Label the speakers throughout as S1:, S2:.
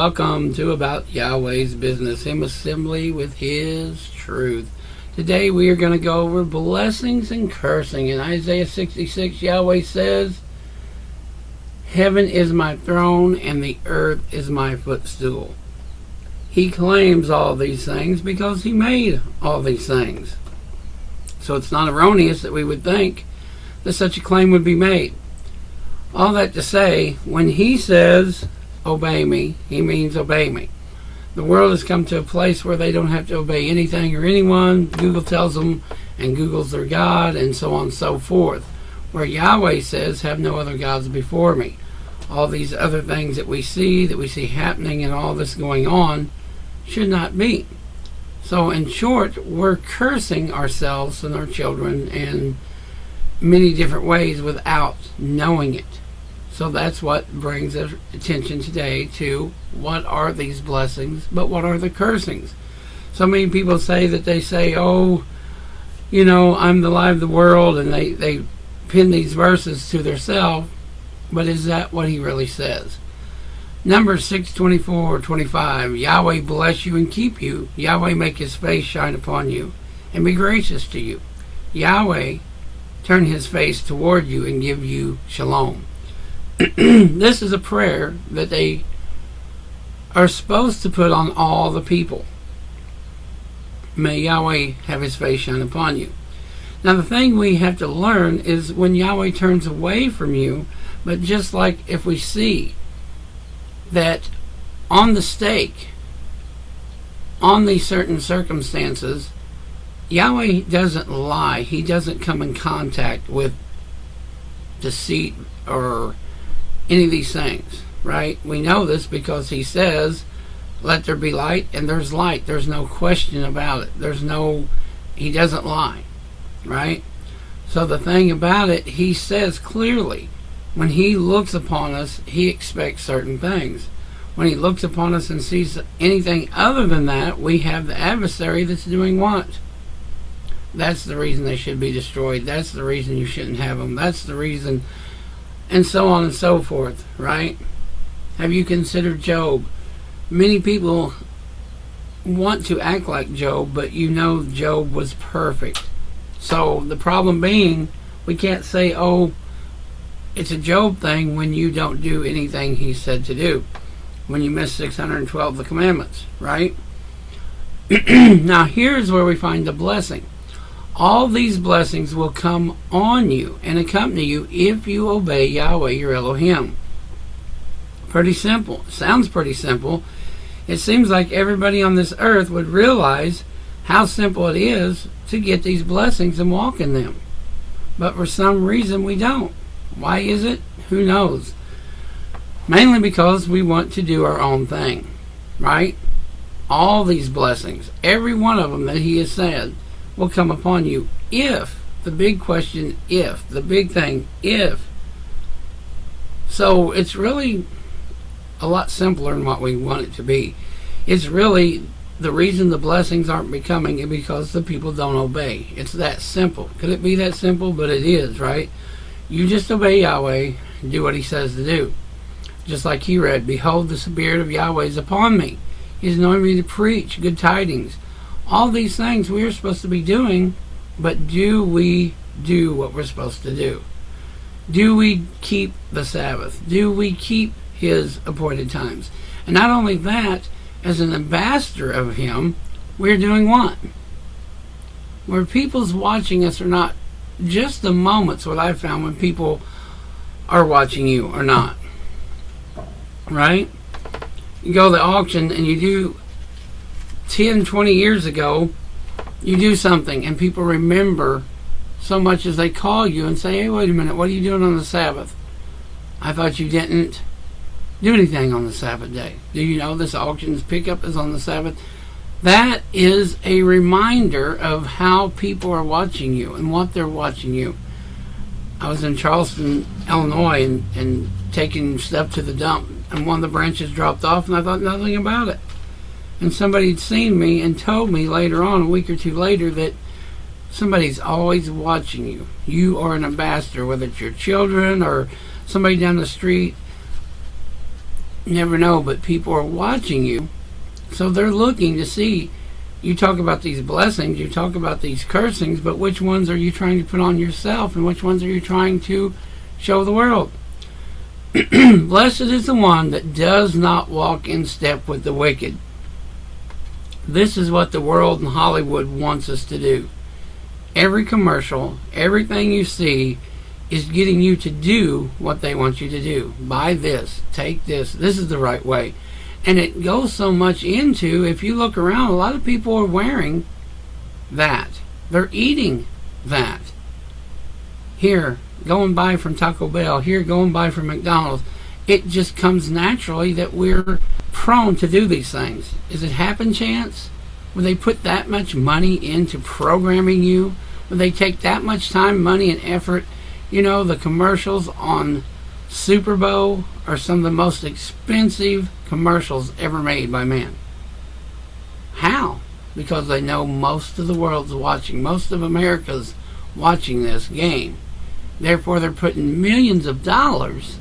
S1: Welcome to About Yahweh's Business, Him Assembly with His Truth. Today we are going to go over blessings and cursing. In Isaiah 66, Yahweh says, "Heaven is my throne and the earth is my footstool." He claims all these things because He made all these things. So it's not erroneous that we would think that such a claim would be made. All that to say, when He says, "Obey me," He means obey me. The world has come to a place where they don't have to obey anything or anyone. Google tells them, and Google's their God, and so on and so forth. Where Yahweh says, "Have no other gods before me." All these other things that we see happening and all this going on should not be. So in short, we're cursing ourselves and our children in many different ways without knowing it. So that's what brings our attention today to what are these blessings, but what are the cursings? So many people say that they say, "Oh, I'm the light of the world," and they pin these verses to themselves, but is that what He really says? Numbers 6:24-25, Yahweh bless you and keep you. Yahweh make His face shine upon you and be gracious to you. Yahweh turn His face toward you and give you shalom. This is a prayer that they are supposed to put on all the people. May Yahweh have His face shine upon you. Now the thing we have to learn is when Yahweh turns away from you, but just like if we see that on the stake, on these certain circumstances, Yahweh doesn't lie. He doesn't come in contact with deceit or any of these things, right? We know this because He says, "Let there be light," and there's light. There's no question about it. He doesn't lie, right? So the thing about it, He says clearly, when He looks upon us, He expects certain things. When He looks upon us and sees anything other than that, we have the adversary that's doing what? That's the reason they should be destroyed. That's the reason you shouldn't have them. That's the reason, and so on and so forth, right? Have you considered Job? Many people want to act like Job, but Job was perfect. So the problem being, we can't say, "Oh, it's a Job thing," when you don't do anything he said to do. When you miss 612 of the commandments, right? Now here's where we find the blessing. All these blessings will come on you and accompany you if you obey Yahweh your Elohim. Pretty simple. Sounds pretty simple. It seems like everybody on this earth would realize how simple it is to get these blessings and walk in them. But for some reason we don't. Why is it? Who knows? Mainly because we want to do our own thing, right? All these blessings, every one of them that He has said, will come upon you if, the big question, if, the big thing, if. So it's really a lot simpler than what we want it to be. It's really the reason the blessings aren't becoming is because the people don't obey. It's that simple. Could it be that simple? But it is, right? You just obey Yahweh and do what He says to do. Just like He read, "Behold, the Spirit of Yahweh is upon me. He's anointed me to preach good tidings." All these things we are supposed to be doing, but do we do what we're supposed to do? Do we keep the Sabbath? Do we keep His appointed times? And not only that, as an ambassador of Him, we're doing what? Where people's watching us or not, just the moments what I've found when people are watching you or not. Right? You go to the auction and you do 10, 20 years ago, you do something and people remember so much as they call you and say, "Hey, wait a minute, what are you doing on the Sabbath? I thought you didn't do anything on the Sabbath day. Do you know this auction's pickup is on the Sabbath?" That is a reminder of how people are watching you and what they're watching you. I was in Charleston, Illinois, and taking stuff to the dump, and one of the branches dropped off, and I thought nothing about it. And somebody had seen me and told me later on, a week or two later, that somebody's always watching you. You are an ambassador, whether it's your children or somebody down the street. You never know, but people are watching you, so they're looking to see. You talk about these blessings, you talk about these cursings, but which ones are you trying to put on yourself, and which ones are you trying to show the world? Blessed is the one that does not walk in step with the wicked. This is what the world and Hollywood wants us to do. Every commercial, everything you see is getting you to do what they want you to do. Buy this, take this, this is the right way. And it goes so much into, if you look around, a lot of people are wearing that. They're eating that. Here, go and buy from Taco Bell. Here, go and buy from McDonald's. It just comes naturally that we're prone to do these things. Is it happen chance? Would they put that much money into programming you? Would they take that much time, money, and effort? You know, the commercials on Super Bowl are some of the most expensive commercials ever made by man. How? Because they know most of the world's watching. Most of America's watching this game. Therefore, they're putting millions of dollars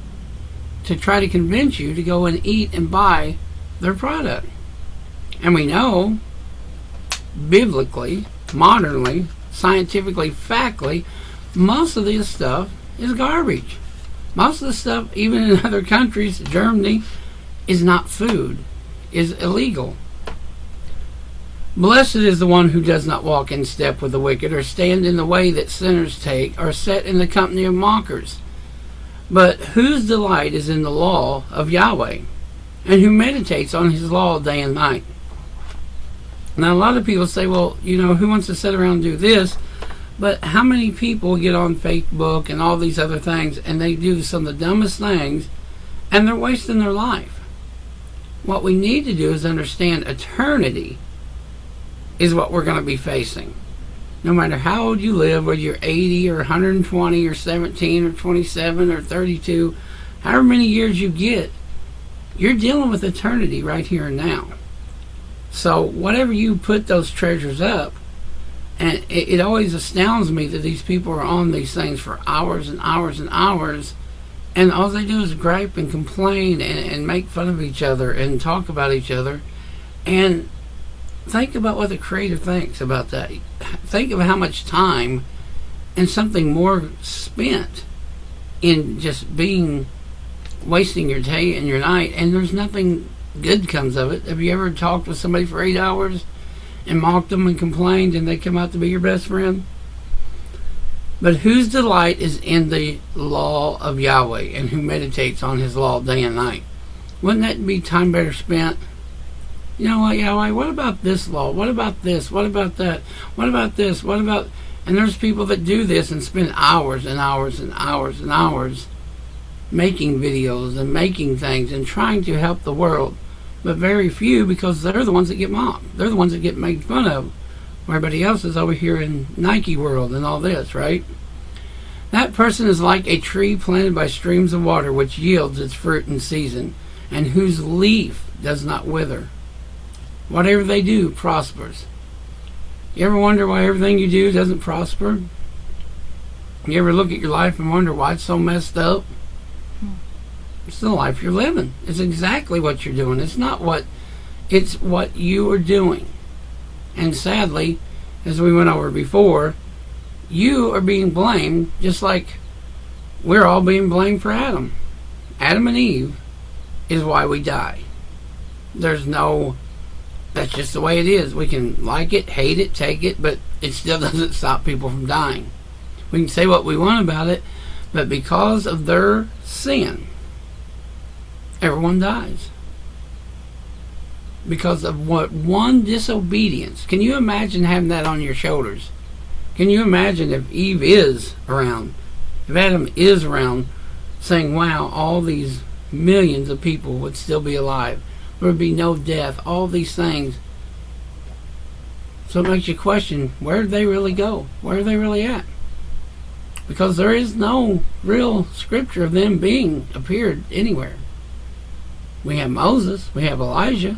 S1: to try to convince you to go and eat and buy their product. And we know, biblically, modernly, scientifically, factly, most of this stuff is garbage. Most of the stuff, even in other countries, Germany, is not food, is illegal. Blessed is the one who does not walk in step with the wicked, or stand in the way that sinners take, or sit in the company of mockers, but whose delight is in the law of Yahweh, and who meditates on his law day and night. Now, a lot of people say, well, you know, who wants to sit around and do this? But how many people get on Facebook and all these other things, and they do some of the dumbest things, and they're wasting their life? What we need to do is understand eternity is what we're going to be facing. No matter how old you live, whether you're 80 or 120 or 17 or 27 or 32, however many years you get, you're dealing with eternity right here and now. So whatever you put those treasures up, and it always astounds me that these people are on these things for hours and hours and hours, and all they do is gripe and complain and make fun of each other and talk about each other. And think about what the Creator thinks about that. Think of how much time and something more spent in just wasting your day and your night, and there's nothing good comes of it. Have you ever talked with somebody for 8 hours and mocked them and complained, and they come out to be your best friend? But whose delight is in the law of Yahweh, and who meditates on his law day and night? Wouldn't that be time better spent? You know what, Yahweh, what about this law? What about this? What about that? What about this? What about... And there's people that do this and spend hours and hours and hours and hours making videos and making things and trying to help the world. But very few, because they're the ones that get mocked. They're the ones that get made fun of. Everybody else is over here in Nike world and all this, right? That person is like a tree planted by streams of water, which yields its fruit in season, and whose leaf does not wither. Whatever they do prospers. You ever wonder why everything you do doesn't prosper? You ever look at your life and wonder why it's so messed up? It's the life you're living. It's exactly what you're doing. It's what you are doing. And sadly, as we went over before, you are being blamed just like we're all being blamed for Adam. Adam and Eve is why we die. That's just the way it is. We can like it, hate it, take it, but it still doesn't stop people from dying. We can say what we want about it, but because of their sin, everyone dies. Because of what one disobedience. Can you imagine having that on your shoulders? Can you imagine if Eve is around, if Adam is around, saying, wow, all these millions of people would still be alive. There would be no death, all these things. So it makes you question, where did they really go? Where are they really at? Because there is no real scripture of them being appeared anywhere. We have Moses, we have Elijah,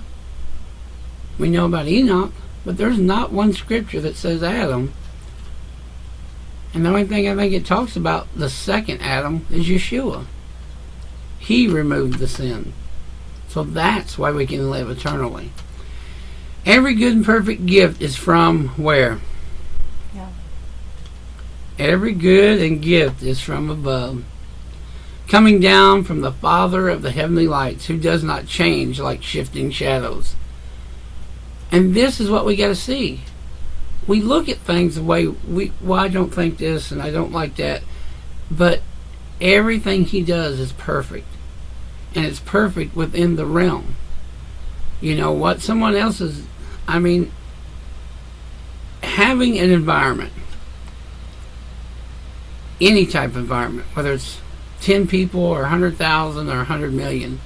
S1: we know about Enoch, but there's not one scripture that says Adam. And the only thing I think it talks about the second Adam is Yeshua. He removed the sin. So that's why we can live eternally. Every good and perfect gift is from where?
S2: Yeah.
S1: Every good and gift is from above, coming down from the Father of the heavenly lights, who does not change like shifting shadows. And this is what we got to see. We look at things the way well, I don't think this and I don't like that, but everything he does is perfect, and it's perfect within the realm. You know what someone else is, having an environment, any type of environment, whether it's 10 people or 100,000 or 100 million,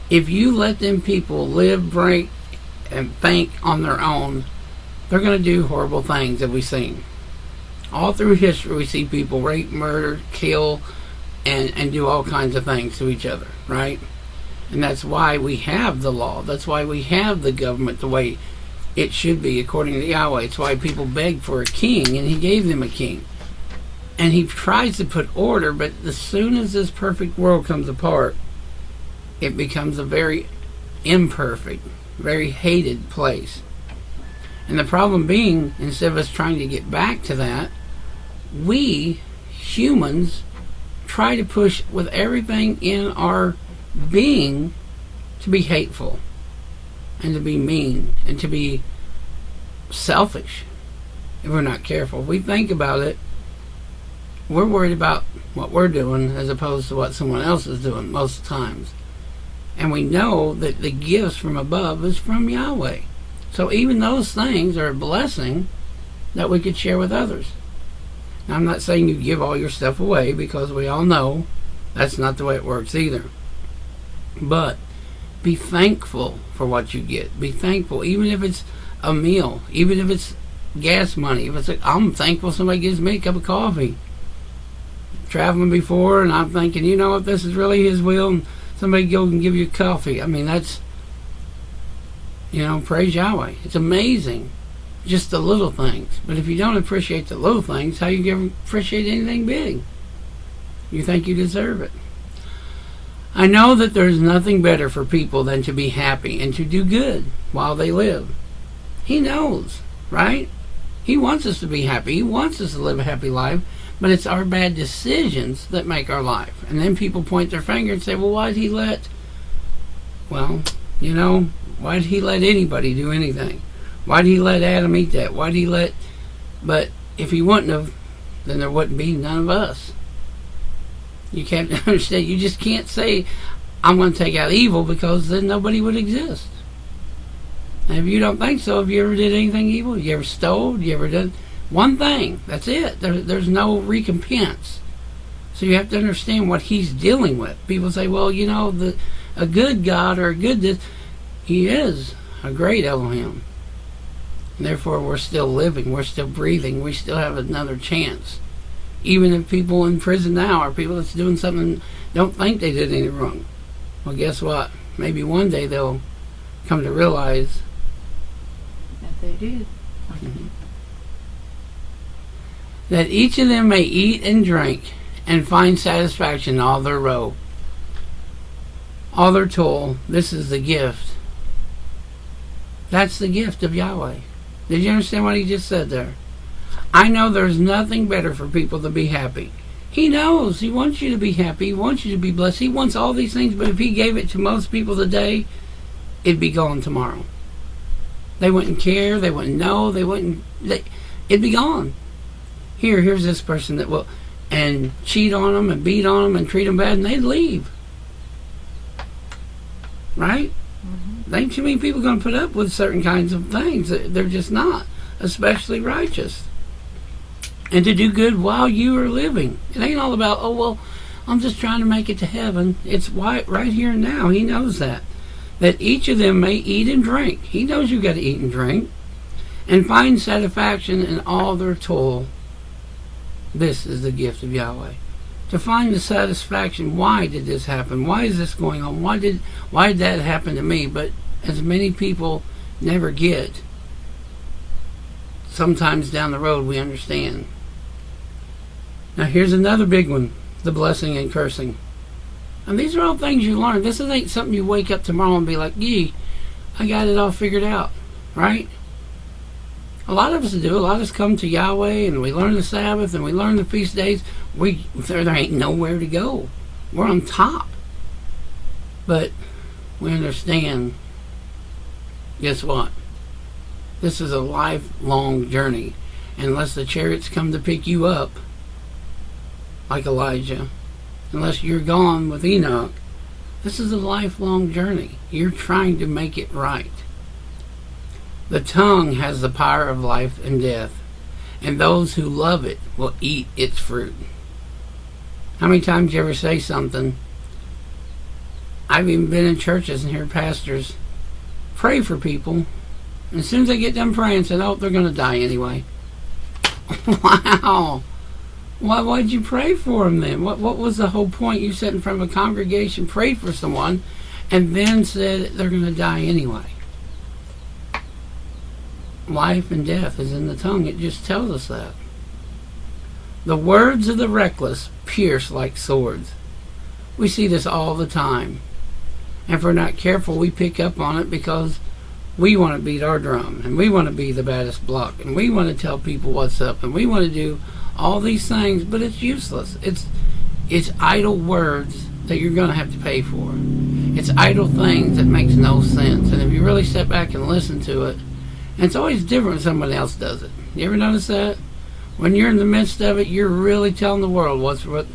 S1: if you let them people live, break, and think on their own, they're going to do horrible things that we've seen. All through history, we see people rape, murder, kill, and do all kinds of things to each other, right? And that's why we have the law. That's why we have the government the way it should be according to Yahweh. It's why people beg for a king, and he gave them a king. And he tries to put order, but as soon as this perfect world comes apart, it becomes a very imperfect, very hated place. And the problem being, instead of us trying to get back to that, we humans try to push with everything in our being to be hateful and to be mean and to be selfish. If we're not careful, if we think about it, we're worried about what we're doing as opposed to what someone else is doing most times. And we know that the gifts from above is from Yahweh. So even those things are a blessing that we could share with others. Now, I'm not saying you give all your stuff away, because we all know that's not the way it works either. But be thankful for what you get. Be thankful, even if it's a meal, even if it's gas money. If it's I'm thankful somebody gives me a cup of coffee. Traveling before, and I'm thinking, you know, if this is really his will, and somebody go and give you coffee. That's, praise Yahweh. It's amazing, just the little things. But if you don't appreciate the little things, how you ever appreciate anything big? You think you deserve it. I know that there's nothing better for people than to be happy and to do good while they live. He knows, right? He wants us to be happy. He wants us to live a happy life. But it's our bad decisions that make our life. And then people point their finger and say, well, why did he let anybody do anything? Why did he let Adam eat that? Why did he let... But if he wouldn't have, then there wouldn't be none of us. You can't understand. You just can't say, I'm going to take out evil, because then nobody would exist. And if you don't think so, have you ever did anything evil? You ever stole? You ever done... One thing, that's it. There's no recompense. So you have to understand what he's dealing with. People say, well, a good God or a good this, he is a great Elohim. And therefore, we're still living, we're still breathing, we still have another chance. Even if people in prison now are people that's doing something, don't think they did anything wrong. Well, guess what? Maybe one day they'll come to realize
S2: that they did.
S1: Mm-hmm. That each of them may eat and drink and find satisfaction in all their roe, all their toil. This is the gift. That's the gift of Yahweh. Did you understand what he just said there? I know there's nothing better for people to be happy. He knows. He wants you to be happy. He wants you to be blessed. He wants all these things, but if he gave it to most people today, it'd be gone tomorrow. They wouldn't care. They wouldn't know. It'd be gone. Here's this person that will, and cheat on them and beat on them and treat them bad, and they'd leave. Right? Mm-hmm. Ain't too many people going to put up with certain kinds of things. They're just not, especially righteous. And to do good while you are living. It ain't all about, I'm just trying to make it to heaven. It's right here and now. He knows that. That each of them may eat and drink. He knows you got to eat and drink. And find satisfaction in all their toil. This is the gift of Yahweh. To find the satisfaction, why did this happen? Why is this going on? Why did that happen to me? But as many people never get, sometimes down the road we understand. Now here's another big one, the blessing and cursing. And these are all things you learn. This ain't something you wake up tomorrow and be like, gee, I got it all figured out, right? A lot of us do. A lot of us come to Yahweh and we learn the Sabbath and we learn the feast days. There ain't nowhere to go. We're on top. But we understand, guess what? This is a lifelong journey. Unless the chariots come to pick you up, like Elijah, unless you're gone with Enoch, this is a lifelong journey. You're trying to make it right. The tongue has the power of life and death, and those who love it will eat its fruit. How many times you ever say something? I've even been in churches and heard pastors pray for people, and as soon as they get done praying, said, oh, they're going to die anyway. Wow. Why'd you pray for them then? What was the whole point? You sat in front of a congregation, prayed for someone, and then said they're going to die anyway. Life and death is in the tongue. It just tells us that. The words of the reckless pierce like swords. We see this all the time. And if we're not careful, we pick up on it because we want to beat our drum, and we want to be the baddest block, and we want to tell people what's up, and we want to do all these things, but it's useless. It's idle words that you're going to have to pay for. It's idle things that makes no sense. And if you really step back and listen to it, and it's always different when somebody else does it. You ever notice that? When you're in the midst of it, you're really telling the world what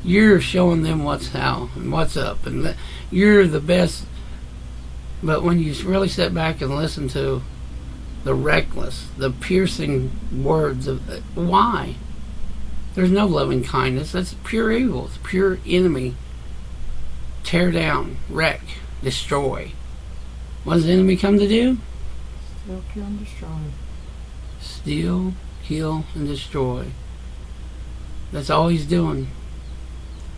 S1: you're showing them what's how and what's up, and you're the best. But when you really step back and listen to the reckless, the piercing words of why? There's no loving kindness. That's pure evil. It's pure enemy. Tear down, wreck, destroy. What does the enemy come to do?
S2: Still, kill, and destroy.
S1: Steal, kill, and destroy. That's all he's doing.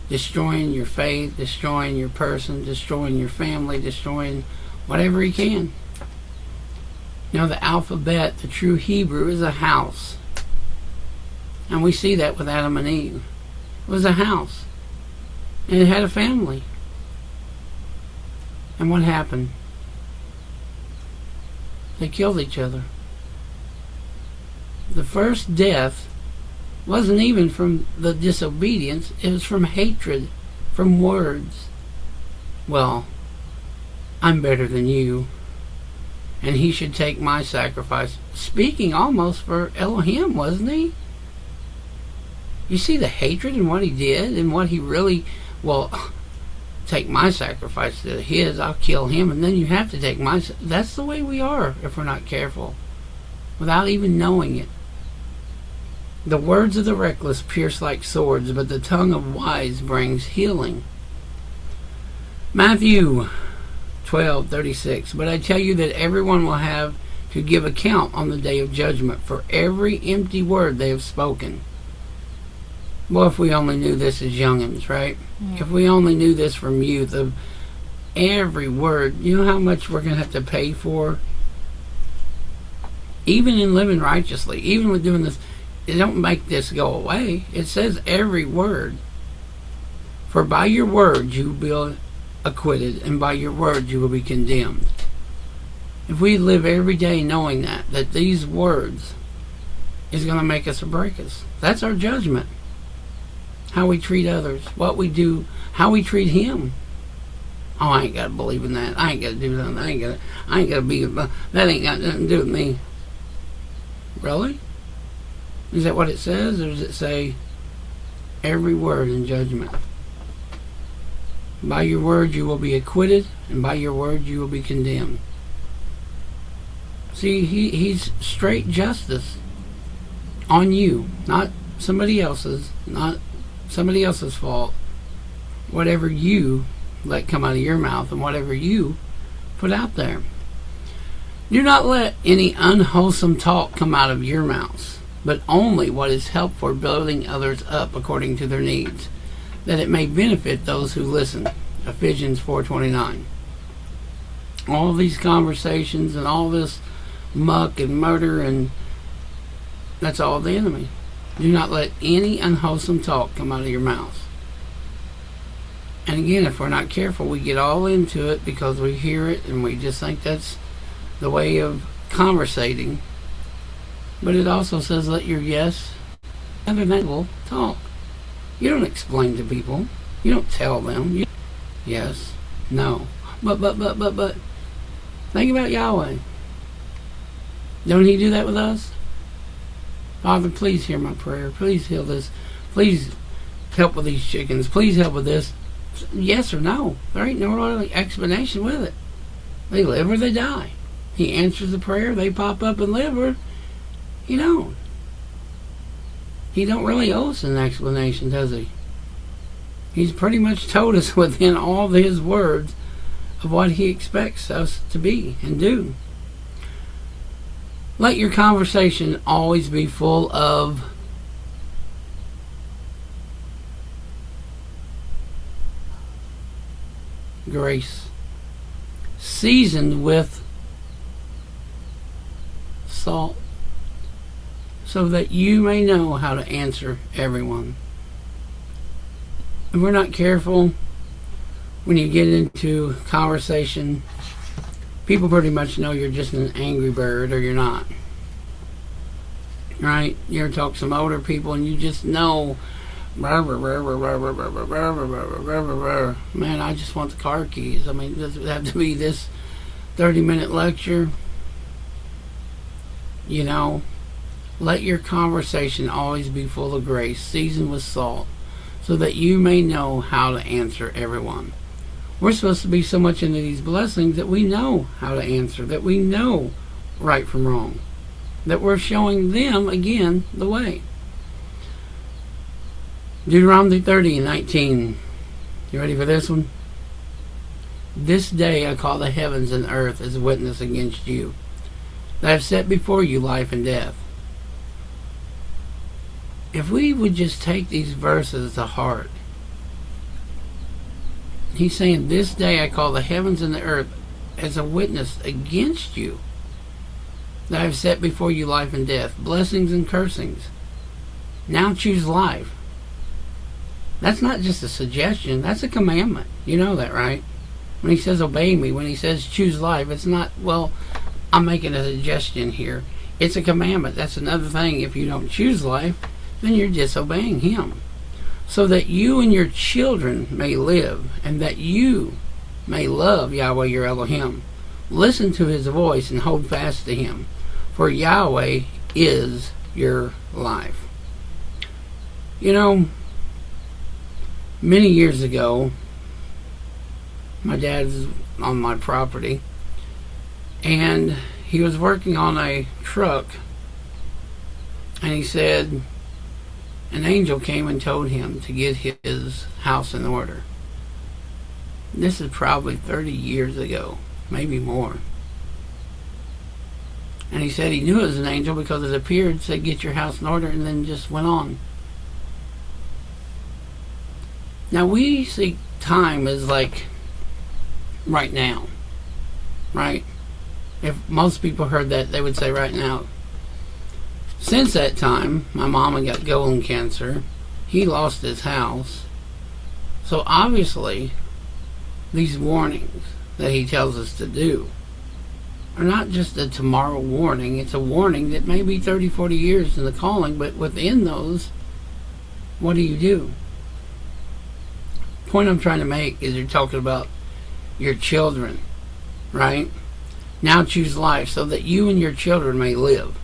S1: Destroying your faith, destroying your person, destroying your family, destroying whatever he can. Now the alphabet, the true Hebrew, is a house. And we see that with Adam and Eve. It was a house. And it had a family. And what happened? They killed each other. The first death wasn't even from the disobedience. It was from hatred, from words. Well, I'm better than you, and he should take my sacrifice. Speaking almost for Elohim, wasn't he? You see the hatred in what he did and what he really, take my sacrifice to his, I'll kill him, and then you have to take my. That's the way we are if we're not careful, without even knowing it. The words of the reckless pierce like swords, but the tongue of wise brings healing. Matthew 12:36. But I tell you that everyone will have to give account on the day of judgment for every empty word they have spoken. Well, if we only knew this as youngins, right? Yeah. If we only knew this from youth, of every word, you know how much we're going to have to pay for? Even in living righteously, even with doing this, it don't make this go away. It says every word. For by your words you will be acquitted, and by your words you will be condemned. If we live every day knowing that these words is going to make us or break us, that's our judgment. How we treat others, what we do, how we treat him. Oh, I ain't got to believe in that. I ain't got to do that. I ain't got to be, that ain't got nothing to do with me. Really? Is that what it says, or does it say every word in judgment? By your word you will be acquitted, and by your word you will be condemned. See, he's straight justice on you, not somebody else's, not somebody else's fault. Whatever you let come out of your mouth and whatever you put out there. Do not let any unwholesome talk come out of your mouths, but only what is helpful for building others up according to their needs, that it may benefit those who listen. Ephesians 4:29. All these conversations and all this muck and murder, and that's all the enemy. Do not let any unwholesome talk come out of your mouth. And again, if we're not careful, we get all into it because we hear it and we just think that's the way of conversating. But it also says, let your yes and their name will talk. You don't explain to people. You don't tell them. Yes, no. But. Think about Yahweh. Don't He do that with us? Father, please hear my prayer. Please heal this. Please help with these chickens. Please help with this. Yes or no. There ain't no really explanation with it. They live or they die. He answers the prayer. They pop up and live, or He don't. He don't really owe us an explanation, does He? He's pretty much told us within all of His words of what He expects us to be and do. Let your conversation always be full of grace, seasoned with salt, so that you may know how to answer everyone. If we're not careful, when you get into conversation, people pretty much know you're just an angry bird or you're not. Right? You ever talk to some older people and you just know, man, I just want the car keys. I mean, does it have to be this 30-minute lecture? You know, let your conversation always be full of grace, seasoned with salt, so that you may know how to answer everyone. We're supposed to be so much into these blessings that we know how to answer, that we know right from wrong, that we're showing them, again, the way. Deuteronomy 30:19. You ready for this one? This day I call the heavens and earth as witness against you, that I have set before you life and death. If we would just take these verses to heart, He's saying, this day I call the heavens and the earth as a witness against you, that I have set before you life and death, blessings and cursings. Now choose life. That's not just a suggestion, that's a commandment. You know that, right? When He says obey me, when He says choose life, it's not, well, I'm making a suggestion here. It's a commandment. That's another thing. If you don't choose life, then you're disobeying Him. So that you and your children may live, and that you may love Yahweh your Elohim. Listen to His voice and hold fast to Him, for Yahweh is your life. You know, many years ago, my dad's on my property, and he was working on a truck, and he said an angel came and told him to get his house in order. This is probably 30 years ago, maybe more. And he said he knew it was an angel because it appeared, said get your house in order, and then just went on. Now we see time as like right now, right? If most people heard that, they would say right now. Since that time, my mama got colon cancer. He lost his house. So obviously, these warnings that He tells us to do are not just a tomorrow warning. It's a warning that may be 30, 40 years in the calling, but within those, what do you do? The point I'm trying to make is you're talking about your children, right? Now choose life so that you and your children may live.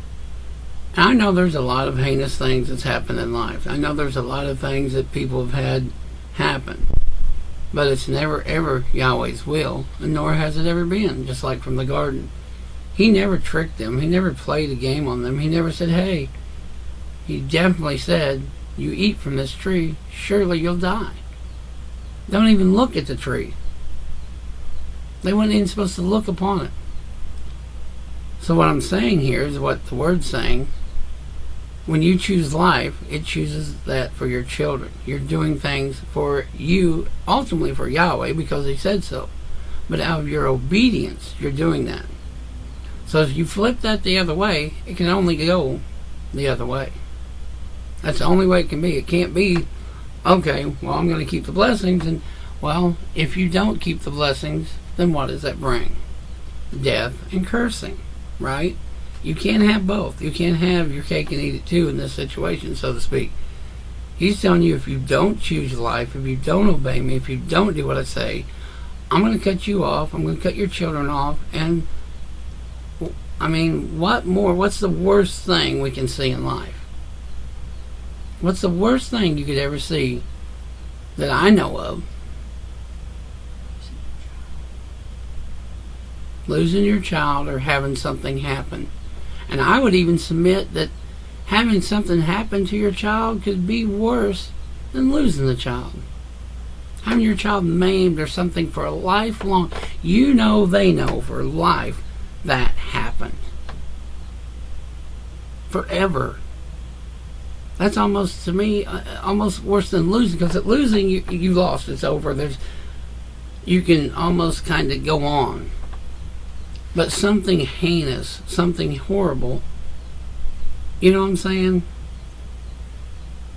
S1: And I know there's a lot of heinous things that's happened in life. I know there's a lot of things that people have had happen. But it's never ever Yahweh's will, and nor has it ever been, just like from the garden. He never tricked them. He never played a game on them. He never said, hey. He definitely said, you eat from this tree, surely you'll die. Don't even look at the tree. They weren't even supposed to look upon it. So what I'm saying here is what the Word's saying. When you choose life, it chooses that for your children. You're doing things for you, ultimately for Yahweh, because He said so. But out of your obedience, you're doing that. So if you flip that the other way, it can only go the other way. That's the only way it can be. It can't be, okay, well, I'm going to keep the blessings, and Well, if you don't keep the blessings, then what does that bring? Death and cursing, right? You can't have both. You can't have your cake and eat it too in this situation, so to speak. He's telling you, if you don't choose life, if you don't obey me, if you don't do what I say, I'm going to cut you off. I'm going to cut your children off. And, I mean, what more? What's the worst thing we can see in life? What's the worst thing you could ever see that I know of? Losing your child or having something happen. And I would even submit that having something happen to your child could be worse than losing the child. Having your child maimed or something for a lifelong, you know they know for life that happened. Forever. That's almost, to me, almost worse than losing, because at losing, you lost. It's over. You can almost kind of go on. But something heinous, something horrible, you know what I'm saying?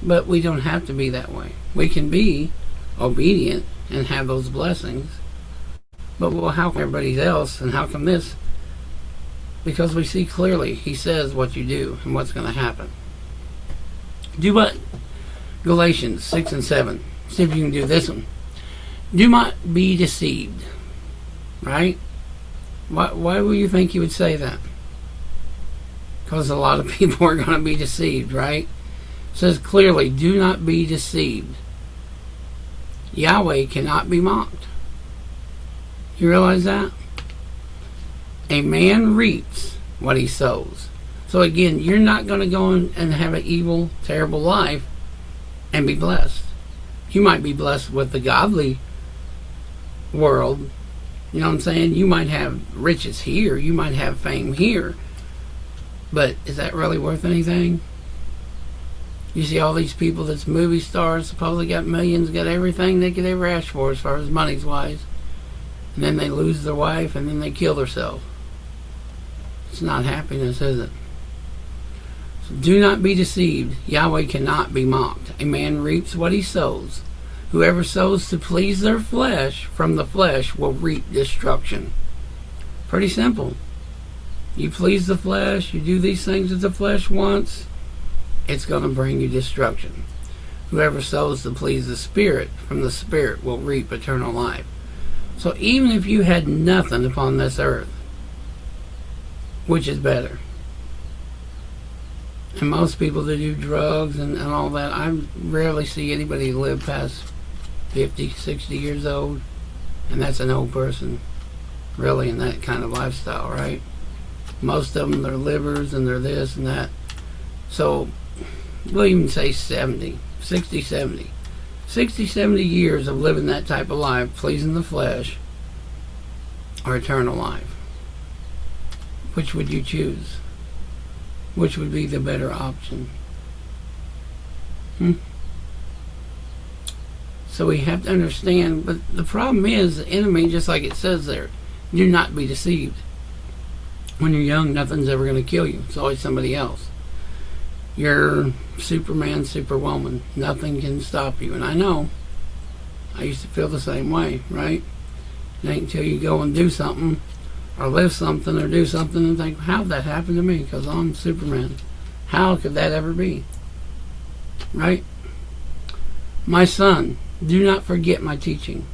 S1: But we don't have to be that way. We can be obedient and have those blessings. But well, how come everybody else and how come this? Because we see clearly, he says what you do and what's going to happen. Do what? Galatians 6 and 7. See if you can do this one. Do not be deceived. Right? Why would you think he would say that? Because a lot of people are going to be deceived, right? It says clearly, do not be deceived. Yahweh cannot be mocked. You realize that? A man reaps what he sows. So again, you're not going to go and have an evil, terrible life and be blessed. You might be blessed with the godly world. You know what I'm saying? You might have riches here. You might have fame here. But is that really worth anything? You see all these people that's movie stars, supposedly got millions, got everything they could ever ask for as far as money's wise. And then they lose their wife and then they kill themselves. It's not happiness, is it? So do not be deceived. Yahweh cannot be mocked. A man reaps what he sows. Whoever sows to please their flesh from the flesh will reap destruction. Pretty simple. You please the flesh, you do these things that the flesh wants, it's going to bring you destruction. Whoever sows to please the Spirit from the Spirit will reap eternal life. So even if you had nothing upon this earth, which is better? And most people that do drugs and all that, I rarely see anybody live past 50, 60 years old, and that's an old person, really, in that kind of lifestyle, right? Most of them, their livers and their this and that. So, we'll even say 70, 60, 70. 60, 70 years of living that type of life, pleasing the flesh, or eternal life. Which would you choose? Which would be the better option? So we have to understand, but the problem is the enemy, just like it says there, do not be deceived. When you're young, nothing's ever going to kill you. It's always somebody else. You're Superman, Superwoman. Nothing can stop you. And I know, I used to feel the same way, right? It ain't until you go and do something, or live something, or do something, and think, how'd that happen to me? Because I'm Superman. How could that ever be? Right? My son, do not forget my teaching,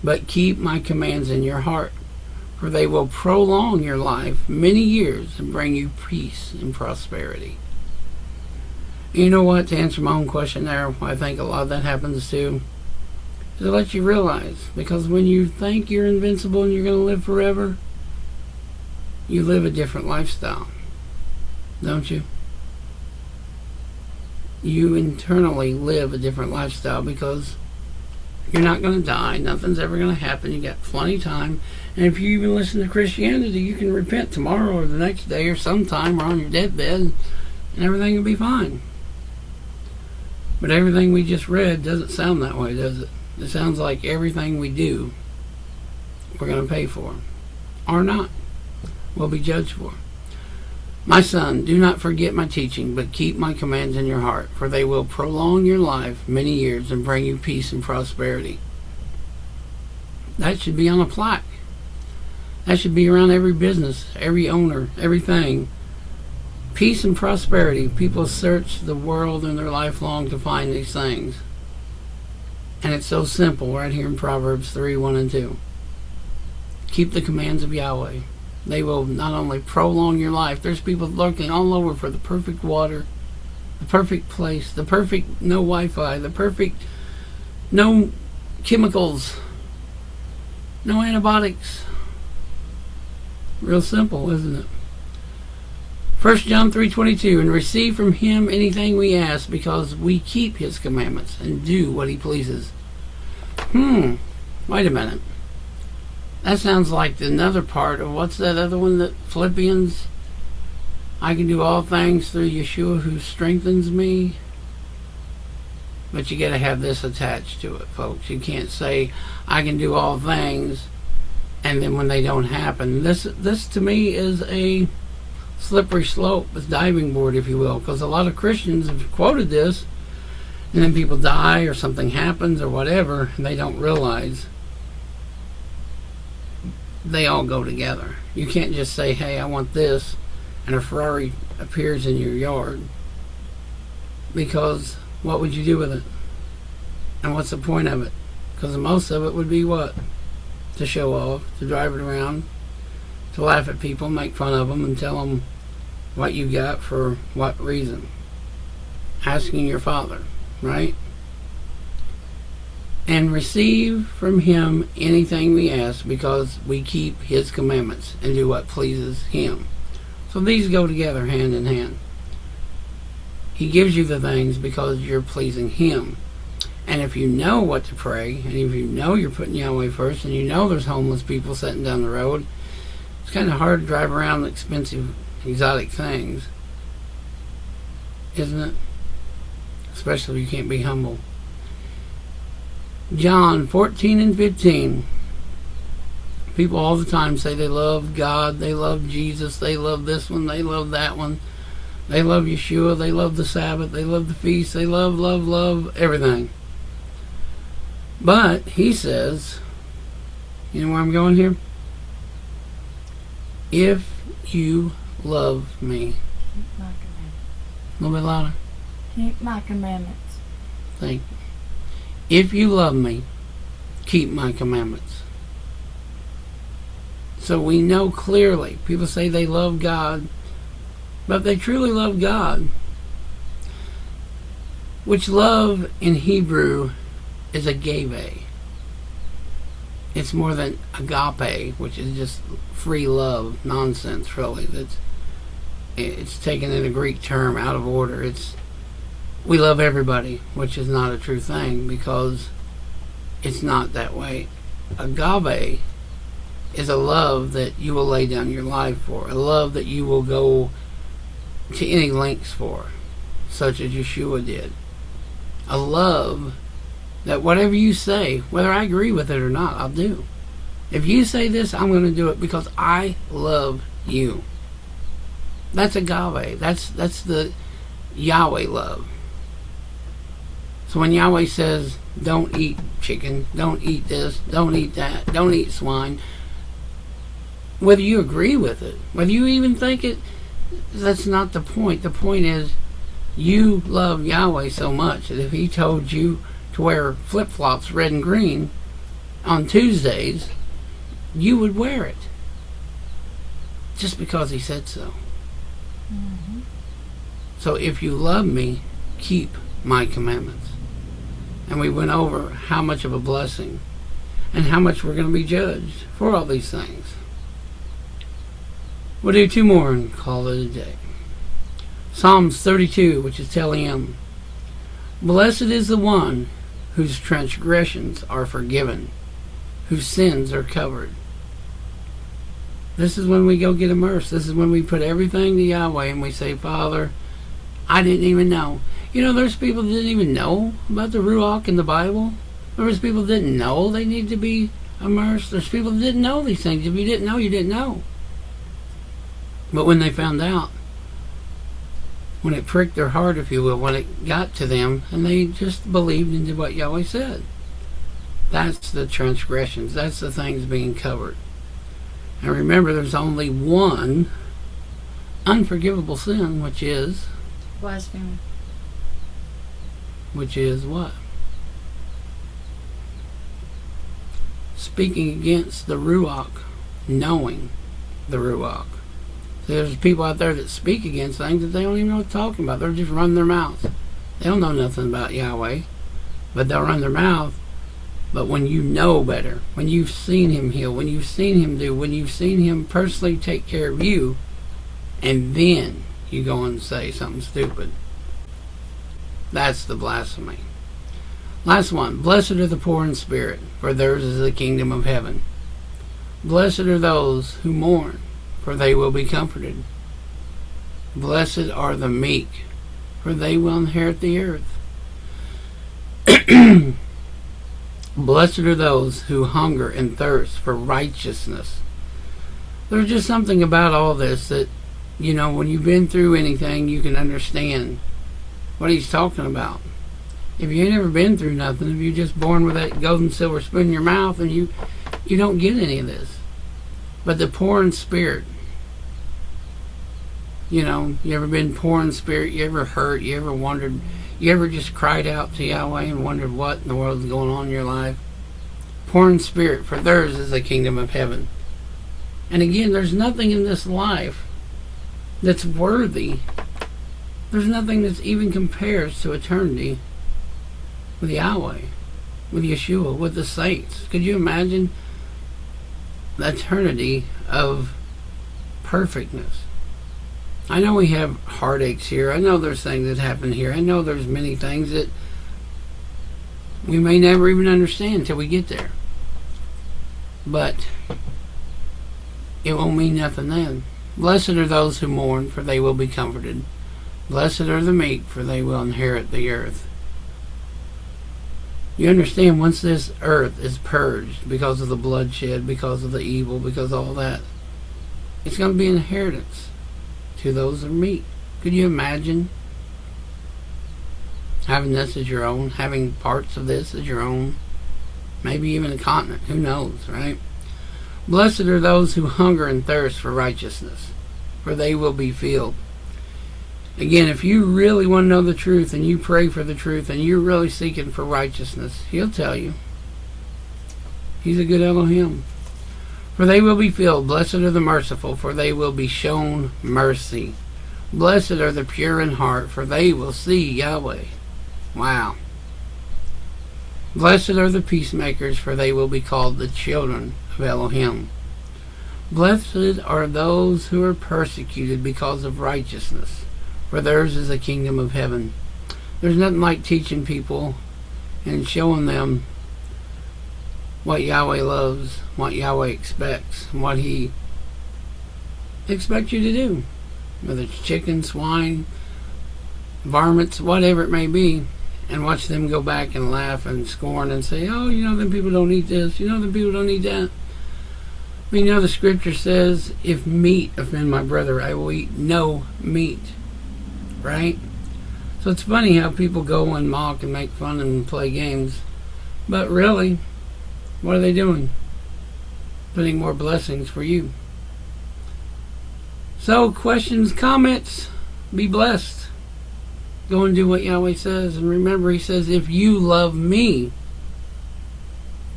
S1: but keep my commands in your heart, for they will prolong your life many years and bring you peace and prosperity. You know what? To answer my own question there, I think a lot of that happens too, is to let you realize, because when you think you're invincible and you're going to live forever, you live a different lifestyle, don't you? You internally live a different lifestyle because you're not going to die. Nothing's ever going to happen. You got plenty of time. And if you even listen to Christianity, you can repent tomorrow or the next day or sometime or on your deathbed, and everything will be fine. But everything we just read doesn't sound that way, does it? It sounds like everything we do, we're going to pay for. Or not. We'll be judged for. My son, do not forget my teaching, but keep my commands in your heart, for they will prolong your life many years and bring you peace and prosperity. That should be on a plaque. That should be around every business, every owner, everything. Peace and prosperity. People search the world and their life long to find these things. And it's so simple right here in Proverbs 3, 1 and 2. Keep the commands of Yahweh. They will not only prolong your life. There's people looking all over for the perfect water, the perfect place, the perfect no Wi-Fi, the perfect no chemicals, no antibiotics. Real simple, isn't it? 1 John 3:22, and receive from him anything we ask, because we keep his commandments and do what he pleases. Wait a minute. That sounds like another part of, what's that other one, that Philippians? I can do all things through Yeshua who strengthens me. But you got to have this attached to it, folks. You can't say, I can do all things, and then when they don't happen. This to me is a slippery slope, a diving board, if you will, because a lot of Christians have quoted this, and then people die or something happens or whatever, and they don't realize they all go together. You can't just say, hey, I want this, and a Ferrari appears in your yard, because what would you do with it? And what's the point of it? Because most of it would be what? To show off, to drive it around, to laugh at people, make fun of them, and tell them what you got for what reason. Asking your Father, right? And receive from him anything we ask, because we keep his commandments and do what pleases him. So these go together hand in hand. He gives you the things because you're pleasing him. And if you know what to pray, and if you know you're putting Yahweh first, and you know there's homeless people sitting down the road, it's kind of hard to drive around expensive, exotic things, isn't it? Especially if you can't be humble. John 14 and 15. People all the time say they love God, they love Jesus, they love this one, they love that one. They love Yeshua, they love the Sabbath, they love the feast, they love everything. But he says, you know where I'm going here? If you love me.
S2: Keep my commandments.
S1: A little bit louder.
S2: Keep my commandments.
S1: Thank you. If you love me, keep my commandments. So we know clearly, people say they love God, but if they truly love God, which love in Hebrew is agave. It's more than agape, which is just free love, nonsense really. It's taken in a Greek term out of order. It's we love everybody, which is not a true thing, because it's not that way. Agave is a love that you will lay down your life for, a love that you will go to any lengths for, such as Yeshua did. A love that whatever you say, whether I agree with it or not, I'll do. If you say this, I'm going to do it because I love you. That's agave. That's the Yahweh love. So when Yahweh says, don't eat chicken, don't eat this, don't eat that, don't eat swine, whether you agree with it, whether you even think it, that's not the point. The point is, you love Yahweh so much that if he told you to wear flip-flops red and green on Tuesdays, you would wear it. Just because he said so.
S2: Mm-hmm.
S1: So if you love me, keep my commandments. And we went over how much of a blessing and how much we're going to be judged for all these things. We'll do two more and call it a day. Psalms 32, which is telling him, blessed is the one whose transgressions are forgiven, whose sins are covered. This is when we go get immersed. This is when we put everything to Yahweh and we say, Father, I didn't even know. You know, there's people that didn't even know about the Ruach in the Bible. There's people that didn't know they need to be immersed. There's people that didn't know these things. If you didn't know, you didn't know. But when they found out, when it pricked their heart, if you will, when it got to them, and they just believed into what Yahweh said. That's the transgressions. That's the things being covered. And remember, there's only one unforgivable sin, which is
S2: Blasphemy.
S1: Which is what? Speaking against the Ruach, knowing the Ruach. There's people out there that speak against things that they don't even know what they're talking about. They're just running their mouths. They don't know nothing about Yahweh, but they'll run their mouth. But when you know better, when you've seen him heal, when you've seen him do, when you've seen him personally take care of you, and then you go and say something stupid, that's the blasphemy. Last one. Blessed are the poor in spirit, for theirs is the kingdom of heaven. Blessed are those who mourn, for they will be comforted. Blessed are the meek, for they will inherit the earth. Blessed are those who hunger and thirst for righteousness. There's just something about all this that, you know, when you've been through anything, you can understand what he's talking about. If you ain't ever been through nothing, if you're just born with that gold and silver spoon in your mouth, and you don't get any of this. But the poor in spirit, you know, you ever been poor in spirit? You ever hurt? You ever wondered? You ever just cried out to Yahweh and wondered what in the world is going on in your life? Poor in spirit, for theirs is the kingdom of heaven. And again, there's nothing in this life that's worthy. There's nothing that even compares to eternity with Yahweh, with Yeshua, with the saints. Could you imagine the eternity of perfectness? I know we have heartaches here. I know there's things that happen here. I know there's many things that we may never even understand until we get there. But it won't mean nothing then. Blessed are those who mourn, for they will be comforted. Blessed are the meek, for they will inherit the earth. You understand, once this earth is purged because of the bloodshed, because of the evil, because of all that, it's going to be an inheritance to those that are meek. Could you imagine having this as your own, having parts of this as your own, maybe even a continent? Who knows, right? Blessed are those who hunger and thirst for righteousness, for they will be filled. Again, if you really want to know the truth, and you pray for the truth, and you're really seeking for righteousness, he'll tell you. He's a good Elohim. For they will be filled. Blessed are the merciful, for they will be shown mercy. Blessed are the pure in heart, for they will see Yahweh. Wow. Blessed are the peacemakers, for they will be called the children of Elohim. Blessed are those who are persecuted because of righteousness, for theirs is the kingdom of heaven. There's nothing like teaching people and showing them what Yahweh loves, what Yahweh expects, what he expects you to do. Whether it's chicken, swine, varmints, whatever it may be, and watch them go back and laugh and scorn and say, oh, you know, them people don't eat this, you know, them people don't eat that. I mean, you know, the scripture says, if meat offend my brother, I will eat no meat. Right? So it's funny how people go and mock and make fun and play games. But really, what are they doing? Putting more blessings for you. So, questions, comments, be blessed. Go and do what Yahweh says. And remember, he says, if you love me,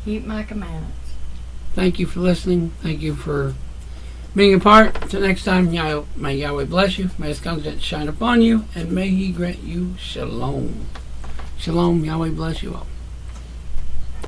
S2: keep my commandments.
S1: Thank you for listening. Thank you for being a part. Until next time, may Yahweh bless you. May his countenance shine upon you. And may he grant you shalom. Shalom. Yahweh bless you all.